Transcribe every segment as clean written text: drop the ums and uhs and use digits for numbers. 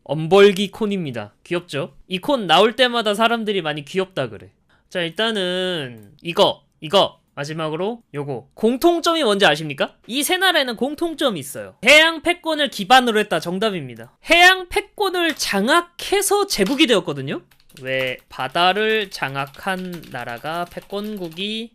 엄벌기 콘입니다. 귀엽죠? 이 콘 나올 때마다 사람들이 많이 귀엽다 그래. 자, 일단은 이거 마지막으로 요거 공통점이 뭔지 아십니까? 이 세 나라에는 공통점이 있어요. 해양 패권을 기반으로 했다. 정답입니다. 해양 패권을 장악해서 제국이 되었거든요. 왜 바다를 장악한 나라가 패권국이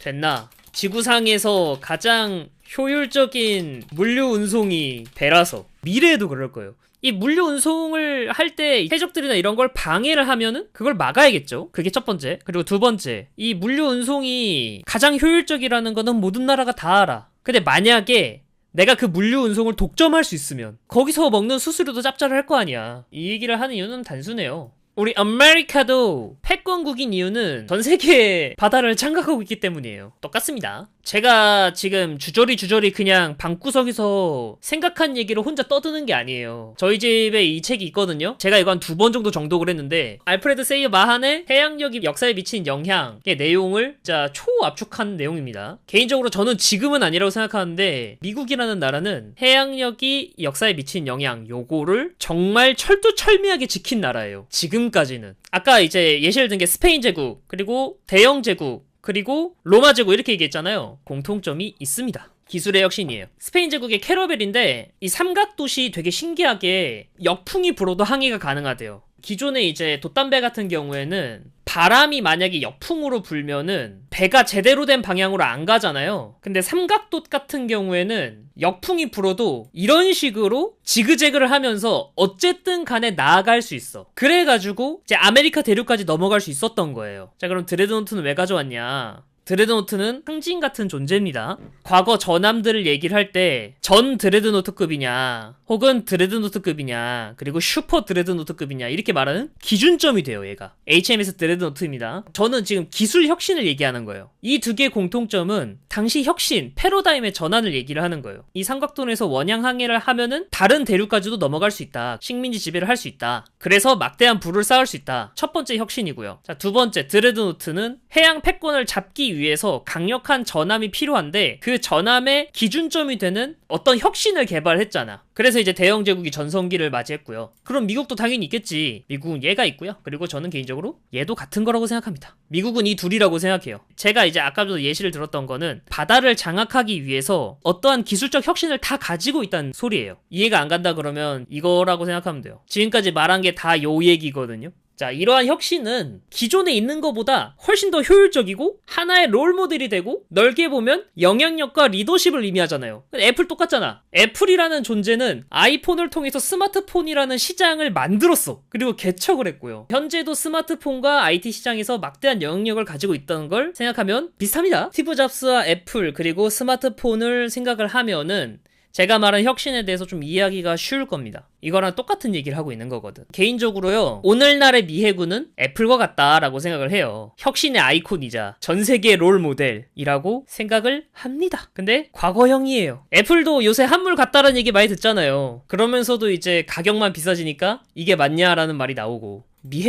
됐나? 지구상에서 가장 효율적인 물류 운송이 배라서. 미래에도 그럴 거예요. 이 물류 운송을 할 때 해적들이나 이런 걸 방해를 하면은 그걸 막아야겠죠. 그게 첫 번째. 그리고 두 번째, 이 물류 운송이 가장 효율적이라는 거는 모든 나라가 다 알아. 근데 만약에 내가 그 물류 운송을 독점할 수 있으면 거기서 먹는 수수료도 짭짤할 거 아니야. 이 얘기를 하는 이유는 단순해요. 우리 아메리카도 패권국인 이유는 전 세계의 바다를 장악하고 있기 때문이에요. 똑같습니다. 제가 지금 주저리 그냥 방구석에서 생각한 얘기를 혼자 떠드는 게 아니에요. 저희 집에 이 책이 있거든요. 제가 이거 한 2번 정도 정독을 했는데 알프레드 세이어 마한의 해양력이 역사에 미친 영향의 내용을 진짜 초압축한 내용입니다. 개인적으로 저는 지금은 아니라고 생각하는데 미국이라는 나라는 해양력이 역사에 미친 영향 요거를 정말 철두철미하게 지킨 나라예요. 지금까지는. 아까 이제 예시를 든 게 스페인 제국, 그리고 대영 제국, 그리고 로마 제국 이렇게 얘기했잖아요. 공통점이 있습니다. 기술의 혁신이에요. 스페인 제국의 캐러벨인데 이 삼각도시 되게 신기하게 역풍이 불어도 항해가 가능하대요. 기존에 이제 돛담배 같은 경우에는 바람이 만약에 역풍으로 불면은 배가 제대로 된 방향으로 안 가잖아요. 근데 삼각돛 같은 경우에는 역풍이 불어도 이런 식으로 지그재그를 하면서 어쨌든 간에 나아갈 수 있어. 그래가지고 이제 아메리카 대륙까지 넘어갈 수 있었던 거예요. 자, 그럼 드레드노트는 왜 가져왔냐? 드레드노트는 상징 같은 존재입니다. 과거 전함들을 얘기를 할 때 전 드레드노트급이냐 혹은 드레드노트급이냐 그리고 슈퍼 드레드노트급이냐 이렇게 말하는 기준점이 돼요. 얘가 HMS 드레드노트입니다. 저는 지금 기술 혁신을 얘기하는 거예요. 이 두 개의 공통점은 당시 혁신, 패러다임의 전환을 얘기를 하는 거예요. 이 삼각돈에서 원양 항해를 하면은 다른 대륙까지도 넘어갈 수 있다. 식민지 지배를 할 수 있다. 그래서 막대한 부를 쌓을 수 있다. 첫 번째 혁신이고요. 자, 두 번째 드레드노트는 해양 패권을 잡기 위해서 강력한 전함이 필요한데 그 전함의 기준점이 되는 어떤 혁신을 개발했잖아. 그래서 이제 대영 제국이 전성기를 맞이했고요. 그럼 미국도 당연히 있겠지. 미국은 얘가 있고요. 그리고 저는 개인적으로 얘도 같은 거라고 생각합니다. 미국은 이 둘이라고 생각해요. 제가 이제 아까도 예시를 들었던 거는 바다를 장악하기 위해서 어떠한 기술적 혁신을 다 가지고 있다는 소리예요. 이해가 안 간다 그러면 이거라고 생각하면 돼요. 지금까지 말한 게 다 요 얘기거든요. 자, 이러한 혁신은 기존에 있는 것보다 훨씬 더 효율적이고 하나의 롤모델이 되고 넓게 보면 영향력과 리더십을 의미하잖아요. 애플 똑같잖아. 애플이라는 존재는 아이폰을 통해서 스마트폰이라는 시장을 만들었어. 그리고 개척을 했고요. 현재도 스마트폰과 IT 시장에서 막대한 영향력을 가지고 있다는 걸 생각하면 비슷합니다. 스티브 잡스와 애플 그리고 스마트폰을 생각을 하면은 제가 말한 혁신에 대해서 좀 이해하기가 쉬울 겁니다. 이거랑 똑같은 얘기를 하고 있는 거거든. 개인적으로요, 오늘날의 미해군은 애플과 같다라고 생각을 해요. 혁신의 아이콘이자 전 세계 롤 모델이라고 생각을 합니다. 근데 과거형이에요. 애플도 요새 한물 같다라는 얘기 많이 듣잖아요. 그러면서도 이제 가격만 비싸지니까 이게 맞냐라는 말이 나오고,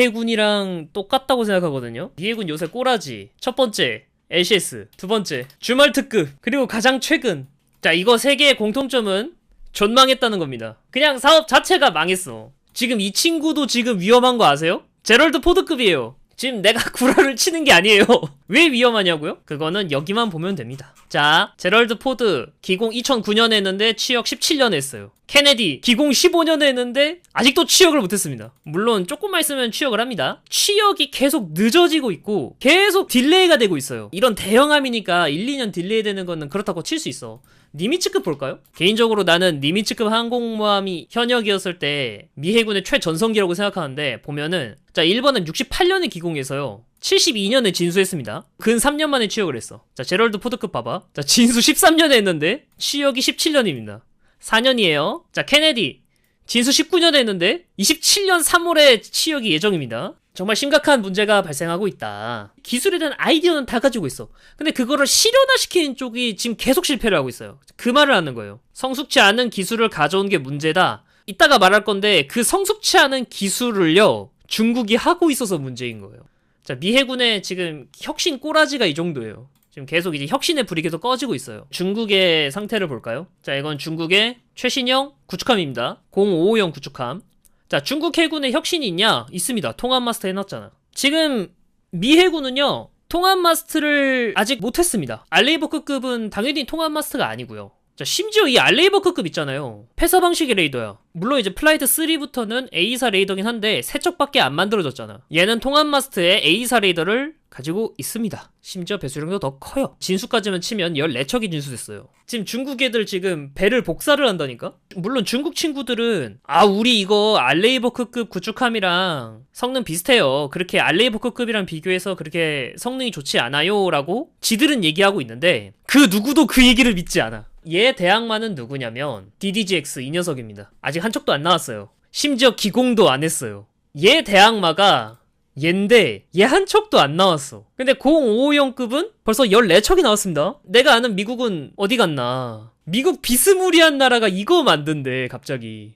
미해군이랑 똑같다고 생각하거든요. 미해군 요새 꼬라지. 첫 번째 LCS, 두 번째 주말 특급, 그리고 가장 최근. 자, 이거 세 개의 공통점은 존망했다는 겁니다. 그냥 사업 자체가 망했어. 지금 이 친구도 지금 위험한 거 아세요? 제럴드 포드급이에요. 지금 내가 구라를 치는 게 아니에요. 왜 위험하냐고요? 그거는 여기만 보면 됩니다. 자, 제럴드 포드 기공 2009년에 했는데 취역 17년에 했어요. 케네디 기공 15년에 했는데 아직도 취역을 못했습니다. 물론 조금만 있으면 취역을 합니다. 취역이 계속 늦어지고 있고 계속 딜레이가 되고 있어요. 이런 대형함이니까 1, 2년 딜레이 되는 거는 그렇다고 칠 수 있어. 니미츠급 볼까요? 개인적으로 나는 니미츠급 항공모함이 현역이었을 때 미해군의 최전성기라고 생각하는데, 보면은 자, 1번은 68년에 기공해서요 72년에 진수했습니다. 근 3년 만에 취역을 했어. 자, 제럴드 포드급 봐봐. 자, 진수 13년에 했는데 취역이 17년입니다. 4년이에요. 자, 케네디 진수 19년에 했는데 27년 3월에 취역이 예정입니다. 정말 심각한 문제가 발생하고 있다. 기술에 대한 아이디어는 다 가지고 있어. 근데 그거를 실현화시키는 쪽이 지금 계속 실패를 하고 있어요. 그 말을 하는 거예요. 성숙치 않은 기술을 가져온 게 문제다. 이따가 말할 건데 그 성숙치 않은 기술을요 중국이 하고 있어서 문제인 거예요. 자, 미해군의 지금 혁신 꼬라지가 이 정도예요. 지금 계속 이제 혁신의 불이 계속 꺼지고 있어요. 중국의 상태를 볼까요? 자, 이건 중국의 최신형 구축함입니다. 0550 구축함. 자, 중국 해군에 혁신이 있냐? 있습니다. 통합 마스터 해놨잖아. 지금 미 해군은요, 통합 마스터를 아직 못했습니다. 알레이버크급은 당연히 통합 마스터가 아니고요. 자, 심지어 이 알레이버크급 있잖아요. 패서 방식의 레이더야. 물론 이제 플라이트 3부터는 A사 레이더긴 한데 세 척밖에 안 만들어졌잖아. 얘는 통합 마스터에 A사 레이더를 가지고 있습니다. 심지어 배수량도 더 커요. 진수까지만 치면 14척이 진수됐어요. 지금 중국 애들 지금 배를 복사를 한다니까? 물론 중국 친구들은 우리 이거 알레이버크급 구축함이랑 성능 비슷해요. 그렇게 알레이버크급이랑 비교해서 그렇게 성능이 좋지 않아요 라고 지들은 얘기하고 있는데 그 누구도 그 얘기를 믿지 않아. 얘 대항마는 누구냐면 DDGX 이 녀석입니다. 아직 한 척도 안 나왔어요. 심지어 기공도 안 했어요. 얘 대항마가 얘인데 얘 한 척도 안 나왔어. 근데 0550급은 벌써 14척이 나왔습니다. 내가 아는 미국은 어디 갔나. 미국 비스무리한 나라가 이거 만든대 갑자기.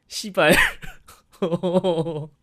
씨발.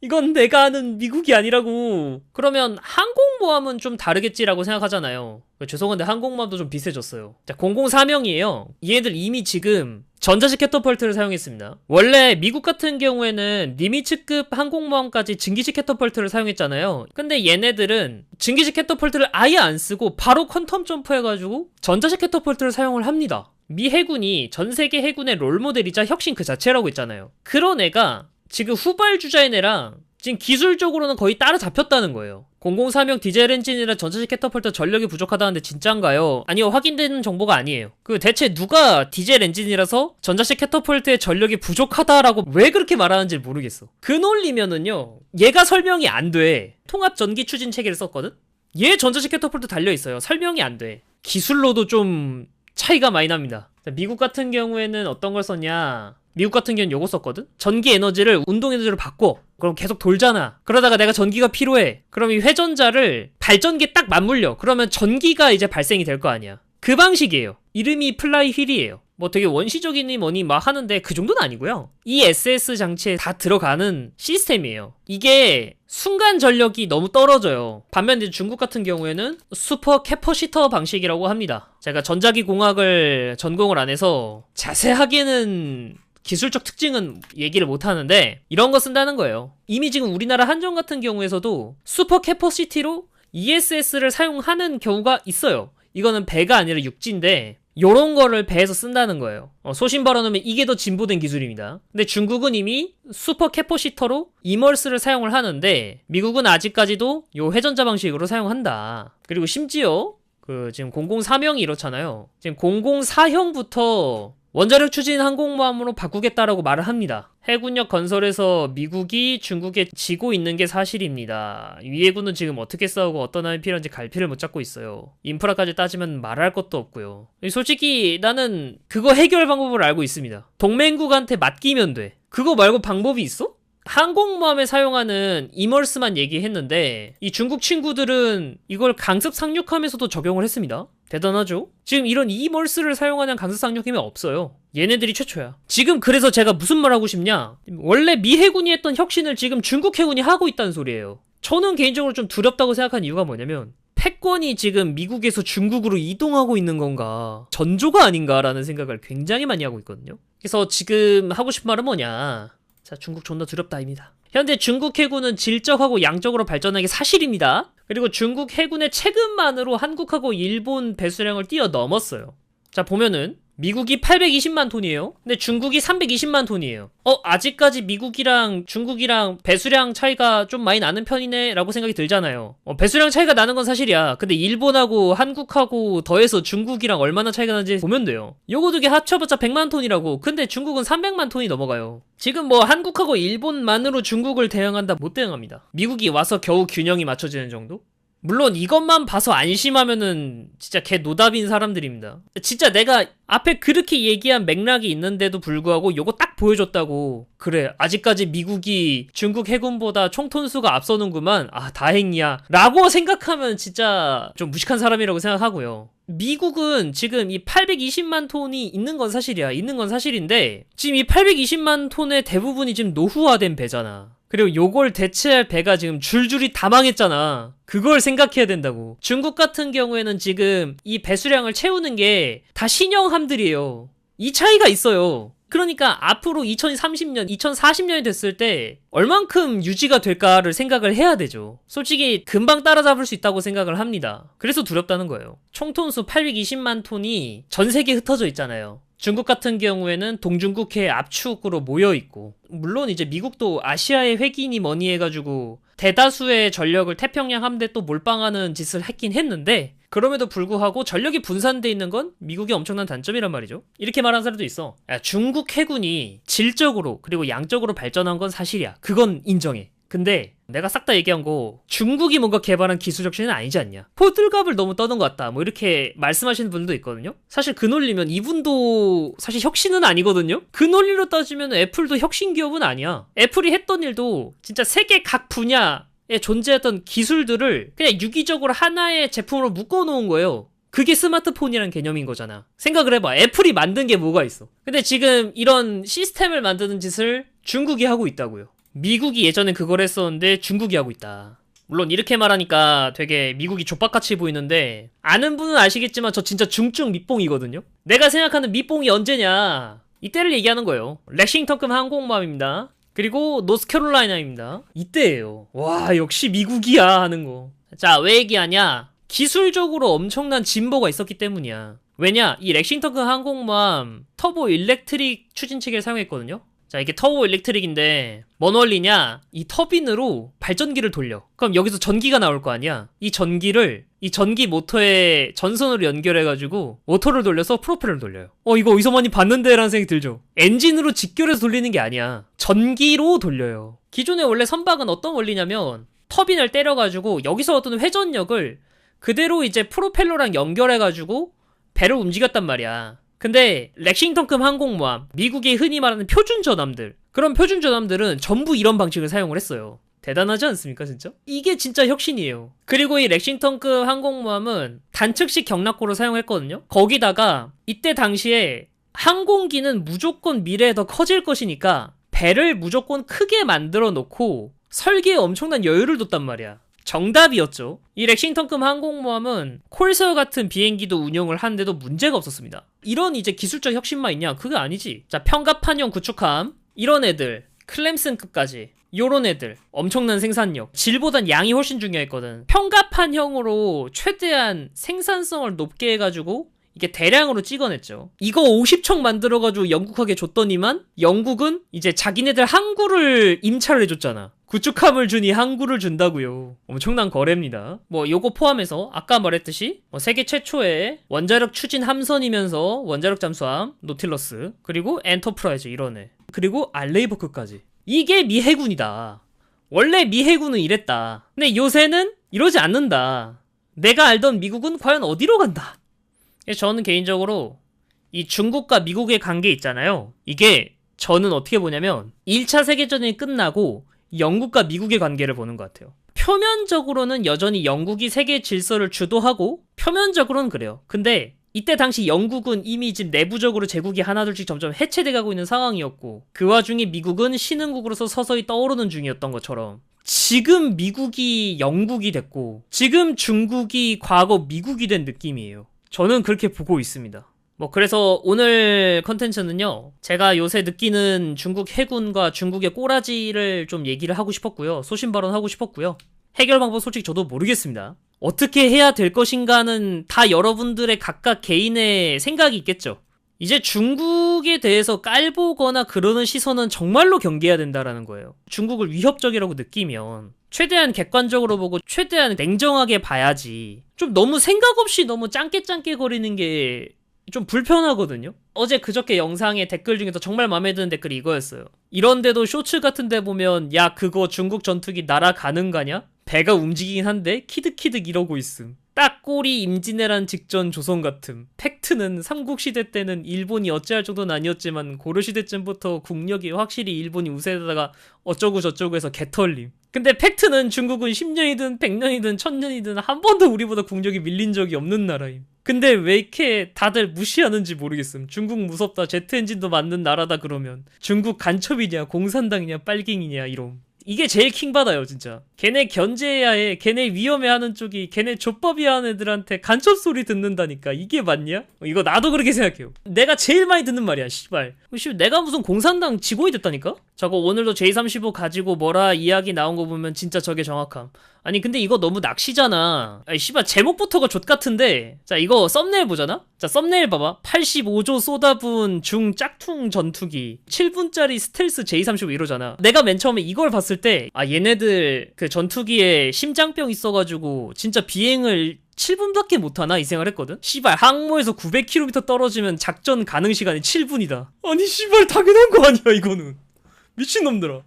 이건 내가 아는 미국이 아니라고. 그러면 항공모함은 좀 다르겠지라고 생각하잖아요. 죄송한데 항공모함도 좀 비슷해졌어요. 자, 004명이에요. 얘들 이미 지금 전자식 캐터펄트를 사용했습니다. 원래 미국 같은 경우에는 니미츠급 항공모함까지 증기식 캐터펄트를 사용했잖아요. 근데 얘네들은 증기식 캐터펄트를 아예 안 쓰고 바로 퀀텀 점프해가지고 전자식 캐터펄트를 사용을 합니다. 미 해군이 전 세계 해군의 롤모델이자 혁신 그 자체라고 했잖아요. 그런 애가 지금 후발주자인 애랑 지금 기술적으로는 거의 따라잡혔다는 거예요. 004명 디젤 엔진이라 전자식 캐터펄트 전력이 부족하다는데 진짠가요? 아니요, 확인되는 정보가 아니에요. 대체 누가 디젤 엔진이라서 전자식 캐터펄트의 전력이 부족하다라고 왜 그렇게 말하는지 모르겠어. 그 논리면은요, 얘가 설명이 안 돼. 통합 전기 추진 체계를 썼거든? 얘 전자식 캐터펄트 달려있어요. 설명이 안 돼. 기술로도 좀 차이가 많이 납니다. 미국 같은 경우에는 어떤 걸 썼냐? 미국 같은 경우는 요거 썼거든? 전기 에너지를 운동 에너지로 바꿔. 그럼 계속 돌잖아. 그러다가 내가 전기가 필요해. 그럼 이 회전자를 발전기에 딱 맞물려. 그러면 전기가 이제 발생이 될 거 아니야. 그 방식이에요. 이름이 플라이 휠이에요. 뭐 되게 원시적이니 뭐니 막 하는데 그 정도는 아니고요. 이 SS 장치에 다 들어가는 시스템이에요. 이게 순간 전력이 너무 떨어져요. 반면에 중국 같은 경우에는 슈퍼 캐퍼시터 방식이라고 합니다. 제가 전자기 공학을 전공을 안 해서 자세하게는 기술적 특징은 얘기를 못 하는데 이런 거 쓴다는 거예요. 이미 지금 우리나라 한정 같은 경우에서도 슈퍼 캐퍼시티로 ESS를 사용하는 경우가 있어요. 이거는 배가 아니라 육지인데 요런 거를 배에서 쓴다는 거예요. 소신 발언하면 이게 더 진보된 기술입니다. 근데 중국은 이미 슈퍼 캐퍼시터로 이멀스를 사용을 하는데 미국은 아직까지도 요 회전자 방식으로 사용한다. 그리고 심지어 지금 004명이 이렇잖아요. 지금 004형부터 원자력 추진 항공모함으로 바꾸겠다라고 말을 합니다. 해군력 건설에서 미국이 중국에 지고 있는 게 사실입니다. 위 해군은 지금 어떻게 싸우고 어떤 함이 필요한지 갈피를 못 잡고 있어요. 인프라까지 따지면 말할 것도 없고요. 솔직히 나는 그거 해결 방법을 알고 있습니다. 동맹국한테 맡기면 돼. 그거 말고 방법이 있어? 항공모함에 사용하는 이멀스만 얘기했는데 이 중국 친구들은 이걸 강습 상륙함에서도 적용을 했습니다. 대단하죠? 지금 이런 이멀스를 사용하는 강습 상륙함이 없어요. 얘네들이 최초야. 지금 그래서 제가 무슨 말 하고 싶냐? 원래 미 해군이 했던 혁신을 지금 중국 해군이 하고 있다는 소리예요. 저는 개인적으로 좀 두렵다고 생각한 이유가 뭐냐면 패권이 지금 미국에서 중국으로 이동하고 있는 건가? 전조가 아닌가라는 생각을 굉장히 많이 하고 있거든요. 그래서 지금 하고 싶은 말은 뭐냐? 자, 중국 존나 두렵다입니다. 현재 중국 해군은 질적하고 양적으로 발전한 게 사실입니다. 그리고 중국 해군의 체급만으로 한국하고 일본 배수량을 뛰어넘었어요. 자, 보면은 미국이 820만 톤이에요. 근데 중국이 320만 톤이에요. 아직까지 미국이랑 중국이랑 배수량 차이가 좀 많이 나는 편이네 라고 생각이 들잖아요. 배수량 차이가 나는 건 사실이야. 근데 일본하고 한국하고 더해서 중국이랑 얼마나 차이가 나는지 보면 돼요. 요거 두 개 합쳐봤자 100만 톤이라고. 근데 중국은 300만 톤이 넘어가요. 지금 뭐 한국하고 일본만으로 중국을 대응한다? 못 대응합니다. 미국이 와서 겨우 균형이 맞춰지는 정도? 물론 이것만 봐서 안심하면은 진짜 개 노답인 사람들입니다. 진짜 내가 앞에 그렇게 얘기한 맥락이 있는데도 불구하고 요거 딱 보여줬다고 그래 아직까지 미국이 중국 해군보다 총톤수가 앞서는구만 다행이야 라고 생각하면 진짜 좀 무식한 사람이라고 생각하고요. 미국은 지금 이 820만 톤이 있는 건 사실이야. 있는 건 사실인데 지금 이 820만 톤의 대부분이 지금 노후화된 배잖아. 그리고 요걸 대체할 배가 지금 줄줄이 다 망했잖아. 그걸 생각해야 된다고. 중국 같은 경우에는 지금 이 배수량을 채우는 게 다 신형함들이에요. 이 차이가 있어요. 그러니까 앞으로 2030년, 2040년이 됐을 때 얼만큼 유지가 될까를 생각을 해야 되죠. 솔직히 금방 따라잡을 수 있다고 생각을 합니다. 그래서 두렵다는 거예요. 총톤수 820만 톤이 전 세계에 흩어져 있잖아요. 중국 같은 경우에는 동중국해 압축으로 모여있고, 물론 이제 미국도 아시아의 회기니 뭐니 해가지고 대다수의 전력을 태평양 함대 또 몰빵하는 짓을 했긴 했는데, 그럼에도 불구하고 전력이 분산돼 있는 건 미국의 엄청난 단점이란 말이죠. 이렇게 말하는 사람도 있어. 야, 중국 해군이 질적으로 그리고 양적으로 발전한 건 사실이야. 그건 인정해. 근데 내가 싹 다 얘기한 거 중국이 뭔가 개발한 기술적 혁신은 아니지 않냐. 호들갑을 너무 떠는 것 같다 뭐 이렇게 말씀하시는 분들도 있거든요. 사실 그 논리면 이분도 사실 혁신은 아니거든요. 그 논리로 따지면 애플도 혁신 기업은 아니야. 애플이 했던 일도 진짜 세계 각 분야에 존재했던 기술들을 그냥 유기적으로 하나의 제품으로 묶어놓은 거예요. 그게 스마트폰이란 개념인 거잖아. 생각을 해봐. 애플이 만든 게 뭐가 있어. 근데 지금 이런 시스템을 만드는 짓을 중국이 하고 있다고요. 미국이 예전에 그걸 했었는데 중국이 하고 있다. 물론 이렇게 말하니까 되게 미국이 족박같이 보이는데 아는 분은 아시겠지만 저 진짜 중증 밑봉이거든요. 내가 생각하는 밑봉이 언제냐, 이때를 얘기하는 거예요. 렉싱턴급 항공모함입니다. 그리고 노스캐롤라이나입니다. 이때예요. 와 역시 미국이야 하는 거. 자, 왜 얘기하냐, 기술적으로 엄청난 진보가 있었기 때문이야. 왜냐, 이 렉싱턴급 항공모함 터보 일렉트릭 추진체계를 사용했거든요. 자, 이게 터보 일렉트릭인데 뭔 원리냐, 이 터빈으로 발전기를 돌려. 그럼 여기서 전기가 나올 거 아니야. 이 전기를 이 전기 모터에 전선으로 연결해가지고 모터를 돌려서 프로펠러를 돌려요. 이거 어디서 많이 봤는데 라는 생각이 들죠. 엔진으로 직결해서 돌리는 게 아니야. 전기로 돌려요. 기존에 원래 선박은 어떤 원리냐면 터빈을 때려가지고 여기서 어떤 회전력을 그대로 이제 프로펠러랑 연결해가지고 배를 움직였단 말이야. 근데 렉싱턴급 항공모함, 미국의 흔히 말하는 표준 전함들, 그런 표준 전함들은 전부 이런 방식을 사용을 했어요. 대단하지 않습니까 진짜? 이게 진짜 혁신이에요. 그리고 이 렉싱턴급 항공모함은 단측식 경락고를 사용했거든요. 거기다가 이때 당시에 항공기는 무조건 미래에 더 커질 것이니까 배를 무조건 크게 만들어 놓고 설계에 엄청난 여유를 뒀단 말이야. 정답이었죠. 이 렉싱턴급 항공모함은 콜세어 같은 비행기도 운영을 하는데도 문제가 없었습니다. 이런 이제 기술적 혁신만 있냐? 그게 아니지. 자, 평갑판형 구축함, 이런 애들, 클램슨급까지 요런 애들 엄청난 생산력, 질보단 양이 훨씬 중요했거든. 평갑판형으로 최대한 생산성을 높게 해가지고 이게 대량으로 찍어냈죠. 이거 50척 만들어가지고 영국하게 줬더니만 영국은 이제 자기네들 항구를 임차를 해줬잖아. 구축함을 주니 항구를 준다고요. 엄청난 거래입니다. 뭐 요거 포함해서 아까 말했듯이 세계 최초의 원자력 추진 함선이면서 원자력 잠수함 노틸러스, 그리고 엔터프라이즈 이런 애, 그리고 알레이버크까지. 이게 미 해군이다. 원래 미 해군은 이랬다. 근데 요새는 이러지 않는다. 내가 알던 미국은 과연 어디로 간다. 저는 개인적으로 이 중국과 미국의 관계 있잖아요. 이게 저는 어떻게 보냐면 1차 세계전이 끝나고 영국과 미국의 관계를 보는 것 같아요. 표면적으로는 여전히 영국이 세계 질서를 주도하고 표면적으로는 그래요. 근데 이때 당시 영국은 이미 지금 내부적으로 제국이 하나둘씩 점점 해체돼 가고 있는 상황이었고, 그 와중에 미국은 신흥국으로서 서서히 떠오르는 중이었던 것처럼 지금 미국이 영국이 됐고 지금 중국이 과거 미국이 된 느낌이에요. 저는 그렇게 보고 있습니다. 그래서 오늘 컨텐츠는요, 제가 요새 느끼는 중국 해군과 중국의 꼬라지를 좀 얘기를 하고 싶었고요. 소신발언하고 싶었고요. 해결 방법 솔직히 저도 모르겠습니다. 어떻게 해야 될 것인가는 다 여러분들의 각각 개인의 생각이 있겠죠. 이제 중국에 대해서 깔보거나 그러는 시선은 정말로 경계해야 된다라는 거예요. 중국을 위협적이라고 느끼면 최대한 객관적으로 보고 최대한 냉정하게 봐야지. 좀 너무 생각 없이 너무 짱깨짱깨 거리는 게 좀 불편하거든요. 어제 그저께 영상에 댓글 중에서 정말 마음에 드는 댓글이 이거였어요. 이런데도 쇼츠 같은 데 보면 야 그거 중국 전투기 날아가는 거냐? 배가 움직이긴 한데 키득키득 이러고 있음. 딱 꼬리 임진왜란 직전 조선 같음. 팩트는 삼국시대 때는 일본이 어찌할 정도는 아니었지만 고려시대쯤부터 국력이 확실히 일본이 우세하다가 어쩌고 저쩌고 해서 개털림. 근데 팩트는 중국은 10년이든 100년이든 1000년이든 한 번도 우리보다 국력이 밀린 적이 없는 나라임. 근데 왜 이렇게 다들 무시하는지 모르겠음. 중국 무섭다, 제트 엔진도 맞는 나라다 그러면 중국 간첩이냐 공산당이냐 빨갱이냐 이럼. 이게 제일 킹받아요 진짜. 걔네 견제해야 해. 걔네 위험해하는 쪽이 걔네 족밥이하는 애들한테 간첩 소리 듣는다니까. 이게 맞냐? 이거 나도 그렇게 생각해요. 내가 제일 많이 듣는 말이야 씨발. 내가 무슨 공산당 직원이 됐다니까? 저거 오늘도 J35 가지고 뭐라 이야기 나온 거 보면 진짜 저게 정확함. 아니 근데 이거 너무 낚시잖아. 아니 씨발 제목부터가 족같은데. 자 이거 썸네일 보잖아? 자 썸네일 봐봐. 85조 쏟아부은 중 짝퉁 전투기 7분짜리 스텔스 J35 이러잖아. 내가 맨 처음에 이걸 봤을 때 아 얘네들 그 전투기에 심장병 있어가지고 진짜 비행을 7분밖에 못하나 이 생각을 했거든? 씨발 항모에서 900km 떨어지면 작전 가능 시간이 7분이다. 아니 씨발 당연한 거 아니야 이거는. 미친놈들아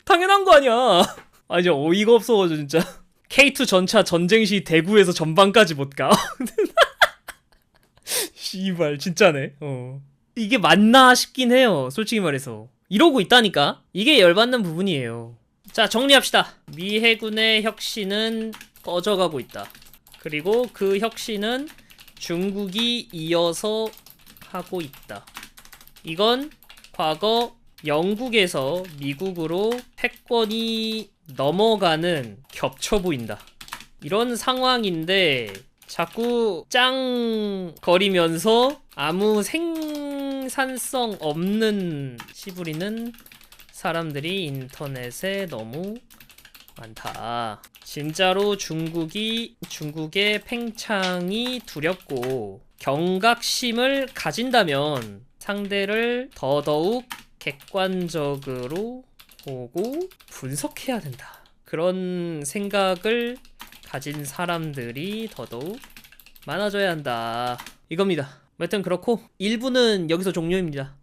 당연한 거 아니야. 아 이제 어이가 없어가지고 진짜. K2 전차 전쟁 시 대구에서 전방까지 못 가. 씨발 진짜네. 이게 맞나 싶긴 해요 솔직히 말해서. 이러고 있다니까. 이게 열받는 부분이에요. 자 정리합시다. 미 해군의 혁신은 꺼져가고 있다. 그리고 그 혁신은 중국이 이어서 하고 있다. 이건 과거 영국에서 미국으로 패권이 넘어가는 겹쳐 보인다. 이런 상황인데 자꾸 짱거리면서 아무 생산성 없는 시부리는 사람들이 인터넷에 너무 많다. 진짜로 중국의 팽창이 두렵고 경각심을 가진다면 상대를 더더욱 객관적으로 보고 분석해야 된다. 그런 생각을 가진 사람들이 더더욱 많아져야 한다. 이겁니다. 여튼 그렇고 1부는 여기서 종료입니다.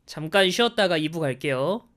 잠깐 쉬었다가 2부 갈게요.